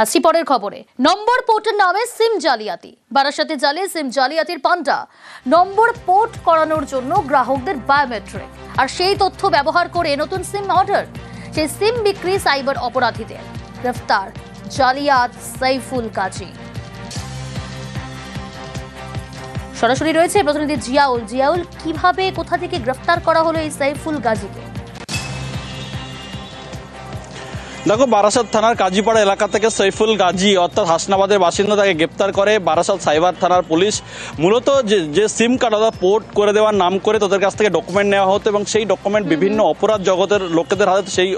আসছি পরের খবরে। নম্বর পোর্টের নামে সিম জালিয়াতি। বারাসাতে জালে সিম জালিয়াতির পান্ডা। নম্বর পোর্ট করানোর জন্য গ্রাহকদের বায়োমেট্রিক আর সেই তথ্য ব্যবহার করে নতুন সিম অর্ডার। সেই সিম বিক্রি সাইবার অপরাধীদের। গ্রেফতার জালিয়াত সাইফুল কাজী। সরাসরি রয়েছে প্রতিনিধি জিয়াউল। জিয়াউল, কিভাবে কোথা থেকে গ্রেফতার করা হলো এই সাইফুল গাজীকে? দেখো, বারাসাত থানার কাজীপাড়া এলাকা থেকে সাইফুল গাজী অর্থাৎ হাসনাবাদের বাসিন্দা তাকে গ্রেপ্তার করে বারাসাত সাইবার থানার পুলিশ। মূলত যে সিম কার্ড অর্থাৎ পোর্ট করে দেওয়ার নাম করে তাদের কাছ থেকে ডকুমেন্ট নেওয়া হতো এবং সেই ডকুমেন্ট বিভিন্ন অপরাধ জগতের লোকেদের হাতে সেই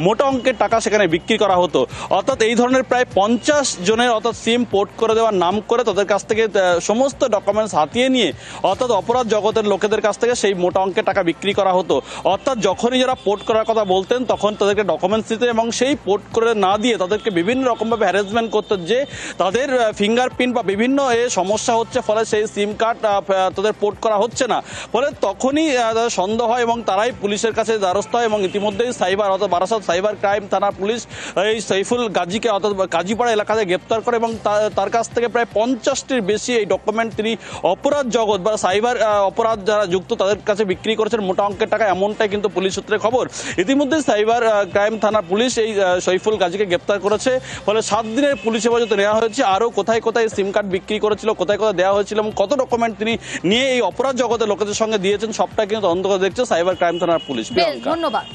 মোটা অঙ্কের টাকা সেখানে বিক্রি করা হতো। অর্থাৎ এই ধরনের প্রায় 50 জনের অর্থাৎ সিম পোর্ট করে দেওয়ার নাম করে তাদের কাছ থেকে সমস্ত ডকুমেন্টস হাতিয়ে নিয়ে অর্থাৎ অপরাধ জগতের লোকেদের কাছ থেকে সেই মোটা অঙ্কের টাকা বিক্রি করা হতো। অর্থাৎ যখনই যারা পোর্ট করার কথা বলতেন তখন তাদেরকে ডকুমেন্টস দিতে এবং সেই পোর্ট করে না দিয়ে তাদেরকে বিভিন্ন রকমভাবে হ্যারাসমেন্ট করতে, যে তাদের ফিঙ্গারপ্রিন্ট বা বিভিন্ন সমস্যা হচ্ছে, ফলে সেই সিম কার্ড তাদের পোর্ট করা হচ্ছে না। ফলে তখনই সন্দেহ হয় এবং তারাই পুলিশের কাছে দ্বারস্থ হয় এবং ইতিমধ্যেই সাইবার অর্থাৎ বারাসাত সাইবার ক্রাইম থানা পুলিশ এই সাইফুল গাজীকে অর্থাৎ কাজীপাড়া এলাকাতে গ্রেপ্তার করে এবং তার কাছ থেকে প্রায় 50টির বেশি এই ডকুমেন্ট তিনি অপরাধ জগৎ বা সাইবার অপরাধ যারা যুক্ত তাদের কাছে বিক্রি করেছেন মোটা অঙ্কের টাকা, এমনটাই কিন্তু পুলিশ সূত্রে খবর। ইতিমধ্যে সাইবার ক্রাইম থানা পুলিশ এই সাইফুল গাজীকে গ্রেপ্তার করেছে। ফলে 7 দিনের পুলিশ হেফাজতে নেওয়া হয়েছে। আরও কোথায় কোথায় সিম কার্ড বিক্রি করেছিল, কোথায় কোথায় দেওয়া হয়েছিল এবং কত ডকুমেন্ট তিনি নিয়ে এই অপরাধ জগতের লোকেদের সঙ্গে দিয়েছেন, সবটা কিন্তু তদন্ত করে দেখছে সাইবার ক্রাইম থানার পুলিশ। ধন্যবাদ।